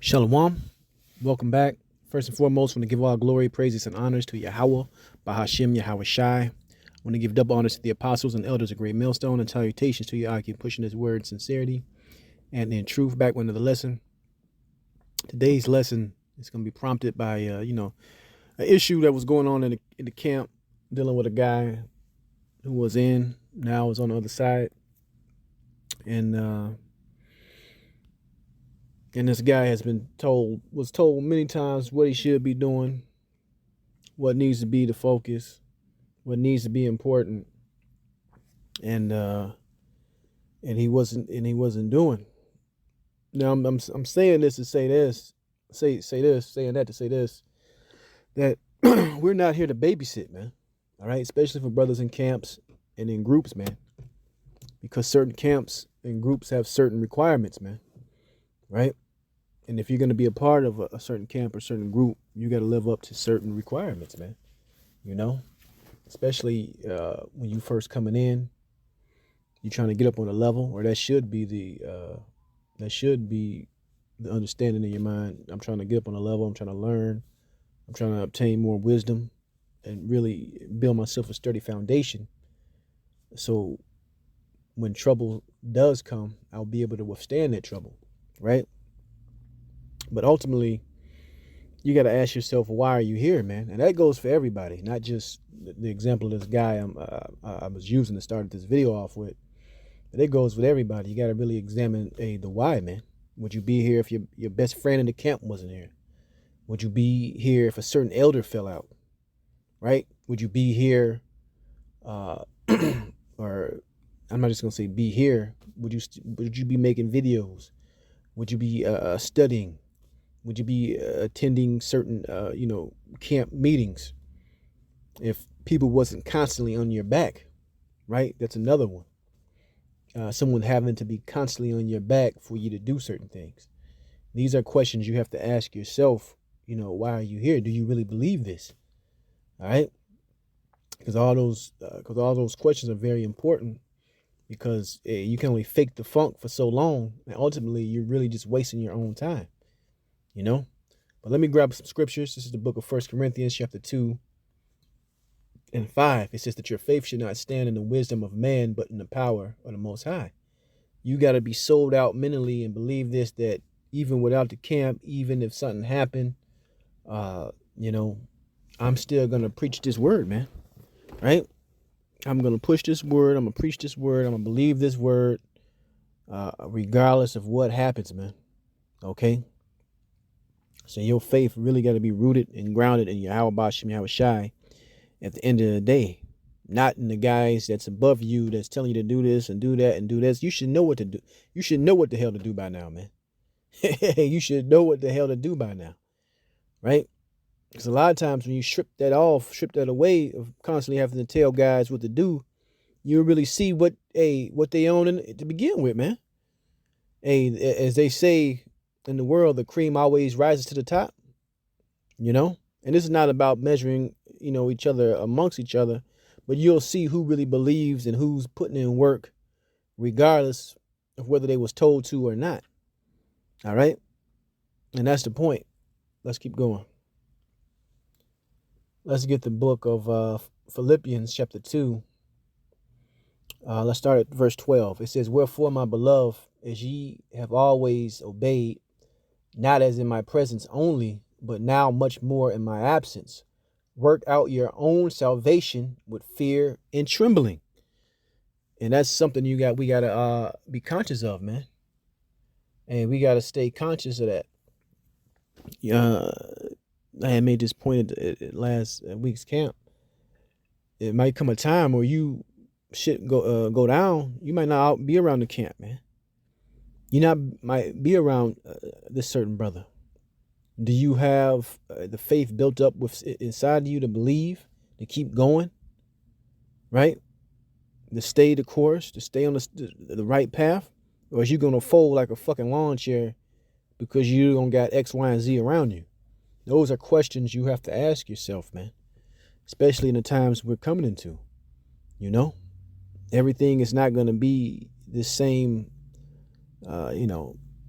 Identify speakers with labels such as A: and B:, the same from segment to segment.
A: Shalom. Welcome back. First and foremost, I want to give all glory, praises, and honors to Yahweh, Bahashim Yahweh Shai. I want to give double honors to the apostles and elders of Great Millstone and salutations to you. I keep pushing this word in sincerity and in truth. Back into the lesson. Today's lesson is going to be prompted by, an issue that was going on in the camp, dealing with a guy who was now is on the other side. And this guy was told many times what he should be doing, what needs to be the focus, what needs to be important, and he wasn't doing. Now I'm saying this to say this, saying that to say this, that we're not here to babysit, man. All right, especially for brothers in camps and in groups, man, because certain camps and groups have certain requirements, man. Right? And if you're going to be a part of a certain camp or certain group, you got to live up to certain requirements, man. You know, especially when you first coming in, you're trying to get up on a level, or that should be the understanding in your mind. I'm trying to get up on a level. I'm trying to learn. I'm trying to obtain more wisdom and really build myself a sturdy foundation. So when trouble does come, I'll be able to withstand that trouble, right? But ultimately, you got to ask yourself, why are you here, man? And that goes for everybody, not just the example of this guy I was using to start this video off with. But it goes with everybody. You got to really examine the why, man. Would you be here if your best friend in the camp wasn't here? Would you be here if a certain elder fell out, right? Would you be here, or I'm not just going to say be here. Would you be making videos? Would you be studying? Would you be attending certain, camp meetings if people wasn't constantly on your back, right? That's another one. Someone having to be constantly on your back for you to do certain things. These are questions you have to ask yourself. Why are you here? Do you really believe this? All right? Because all those questions are very important, because you can only fake the funk for so long, and ultimately you're really just wasting your own time. But let me grab some scriptures. This is the book of 1 Corinthians chapter 2 and 5. It says that your faith should not stand in the wisdom of man, but in the power of the Most High. You got to be sold out mentally and believe this, that even without the camp, even if something happened, I'm still going to preach this word, man. Right? I'm going to push this word. I'm going to preach this word. I'm going to believe this word, regardless of what happens, man. Okay? So your faith really got to be rooted and grounded in Yahweh Bashim Yahweh Shai at the end of the day. Not in the guys that's above you that's telling you to do this and do that and do this. You should know what to do. You should know what the hell to do by now, man. You should know what the hell to do by now. Right? Because a lot of times when you strip that away of constantly having to tell guys what to do, you really see what they own to begin with, man. As they say in the world, the cream always rises to the top, and this is not about measuring, each other amongst each other, but you'll see who really believes and who's putting in work, regardless of whether they was told to or not. All right. And that's the point. Let's keep going. Let's get the book of Philippians chapter 2. Let's start at verse 12. It says, "Wherefore, my beloved, as ye have always obeyed, not as in my presence only, but now much more in my absence, work out your own salvation with fear and trembling." And that's something we got to be conscious of, man. And we got to stay conscious of that. I had made this point at last week's camp. It might come a time where you shit go down. You might not be around the camp, man. You might be around this certain brother. Do you have the faith built up inside of you to believe, to keep going, right? To stay the course, to stay on the right path? Or is you going to fold like a fucking lawn chair because you don't got X, Y, and Z around you? Those are questions you have to ask yourself, man. Especially in the times we're coming into. Everything is not going to be the same,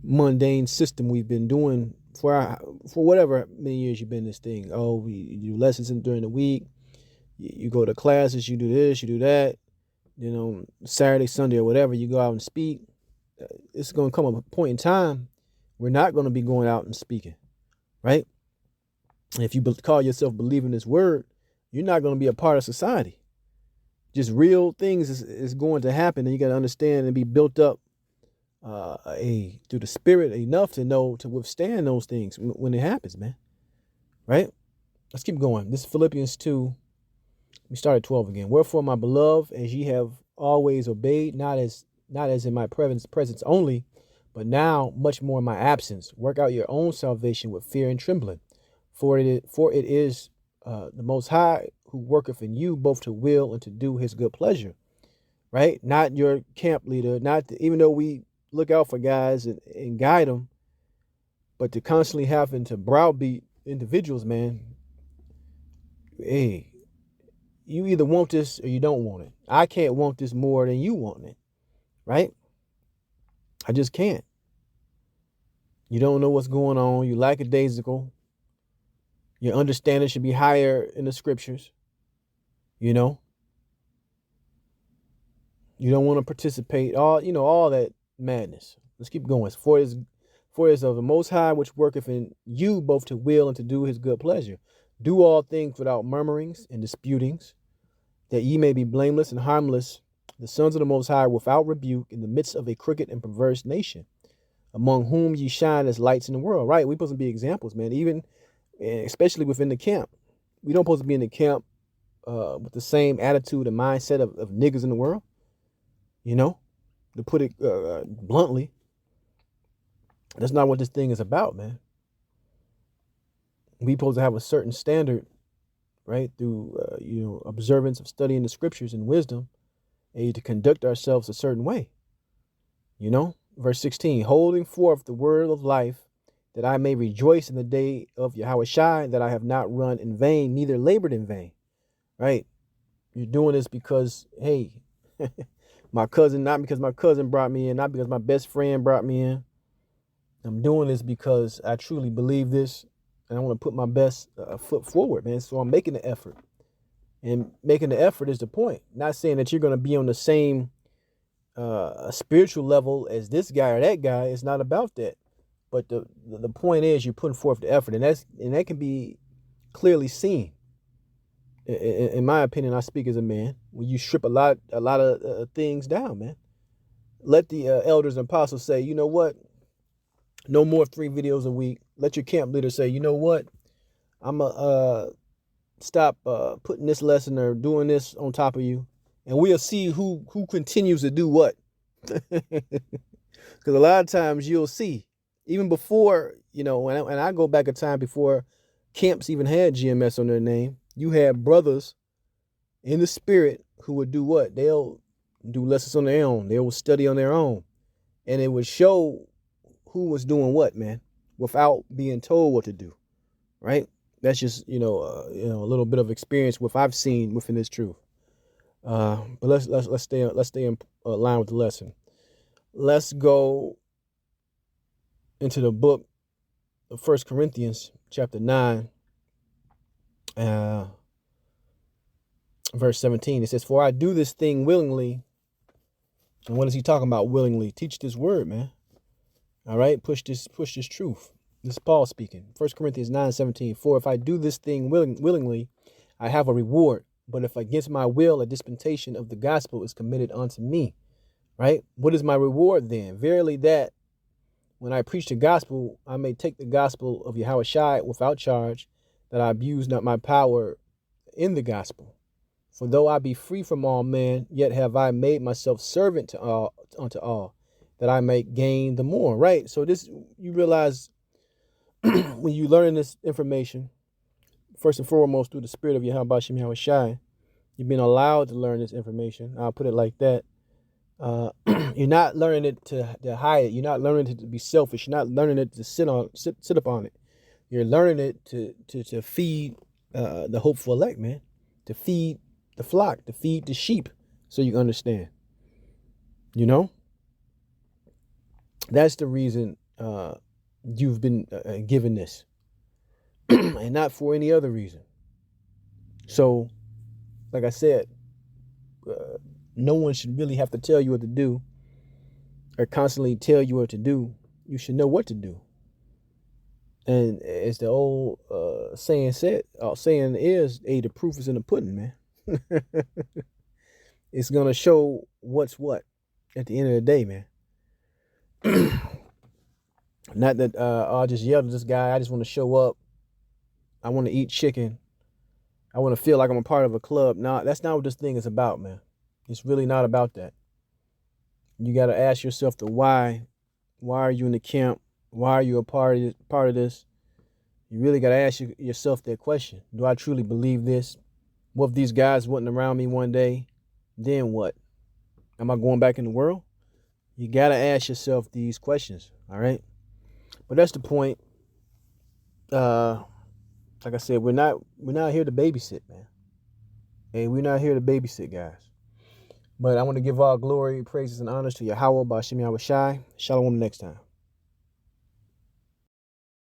A: mundane system we've been doing for whatever many years you've been in this thing. Oh, we do lessons during the week. You go to classes, you do this, you do that. Saturday, Sunday, or whatever, you go out and speak. It's going to come a point in time we're not going to be going out and speaking, right? And if you call yourself believing this word, you're not going to be a part of society. Just real things is going to happen, and you got to understand and be built up through the spirit enough to know to withstand those things when it happens, man. Right? Let's keep going. This is Philippians 2. We start at 12 again. Wherefore, my beloved, as ye have always obeyed, not as in my presence only, but now much more in my absence, work out your own salvation with fear and trembling. For it is the Most High who worketh in you both to will and to do his good pleasure. Right? Not your camp leader, even though we look out for guys and guide them, but to constantly having to browbeat individuals, man. Hey, you either want this or you don't want it. I can't want this more than you want it, right? I just can't. You don't know what's going on. You lackadaisical. Your understanding should be higher in the scriptures. You don't want to participate. All that madness. Let's keep going. For it is of the Most High which worketh in you both to will and to do his good pleasure. Do all things without murmurings and disputings, that ye may be blameless and harmless, the sons of the Most High, without rebuke, in the midst of a crooked and perverse nation, among whom ye shine as lights in the world. Right? We're supposed to be examples, man. Even, especially within the camp. We don't supposed to be in the camp with the same attitude and mindset of niggas in the world. To put it bluntly, that's not what this thing is about, man. We supposed to have a certain standard, right? Through observance of studying the scriptures and wisdom, and to conduct ourselves a certain way. Verse 16, holding forth the word of life, that I may rejoice in the day of Yahushua, that I have not run in vain, neither labored in vain. Right? You're doing this because, hey, not because my cousin brought me in, not because my best friend brought me in. I'm doing this because I truly believe this, and I want to put my best foot forward, man. So I'm making the effort. And making the effort is the point. Not saying that you're going to be on the same spiritual level as this guy or that guy. It's not about that. But the point is you're putting forth the effort, and that can be clearly seen. In my opinion, I speak as a man. When you strip a lot of things down, man. Let the elders and apostles say, you know what? No more 3 videos a week. Let your camp leader say, you know what? I'm going to stop putting this lesson or doing this on top of you. And we'll see who continues to do what. Because a lot of times you'll see, even before, and I go back a time before camps even had GMS on their name, you had brothers in the spirit who would do what? They'll do lessons on their own. They will study on their own. And it would show who was doing what, man, without being told what to do. Right? That's just, a little bit of experience with I've seen within this truth. But let's stay in line with the lesson. Let's go into the book of 1 Corinthians chapter 9, verse 17. It says, for I do this thing willingly. And what is he talking about willingly? Teach this word, man. All right, push this truth. This is Paul speaking. 1 Corinthians 9:17. For if I do this thing willingly, I have a reward. But if against my will, a dispensation of the gospel is committed unto me. Right? What is my reward then? Verily that when I preach the gospel, I may take the gospel of Yahushua without charge, that I abuse not my power in the gospel. For though I be free from all men, yet have I made myself servant unto all, that I may gain the more. Right? So this, you realize when you learn this information, first and foremost through the spirit of Yahushua, you've been allowed to learn this information. I'll put it like that. You're not learning it to hide it. You're not learning it to be selfish. You're not learning it to sit upon it. You're learning it to feed the hopeful elect, man. To feed the flock, to feed the sheep, so you understand. That's the reason you've been given this, and not for any other reason. So, like I said, no one should really have to tell you what to do or constantly tell you what to do. You should know what to do. And as the old saying is, hey, the proof is in the pudding, man. It's gonna show what's what at the end of the day, man. Not that I'll just yell at this guy. I just want to show up. I want to eat chicken. I want to feel like I'm a part of a club. Nah, that's not what this thing is about, man. It's really not about that. You got to ask yourself the why. Why are you in the camp? Why are you a part of this? You really got to ask yourself that question. Do I truly believe this? What if these guys wasn't around me one day? Then what? Am I going back in the world? You got to ask yourself these questions, all right? But that's the point. Like I said, we're not here to babysit, man. Hey, we're not here to babysit, guys. But I want to give all glory, praises, and honors to Yahweh, Ba'ashem Yahweh Shai. Shalom next time.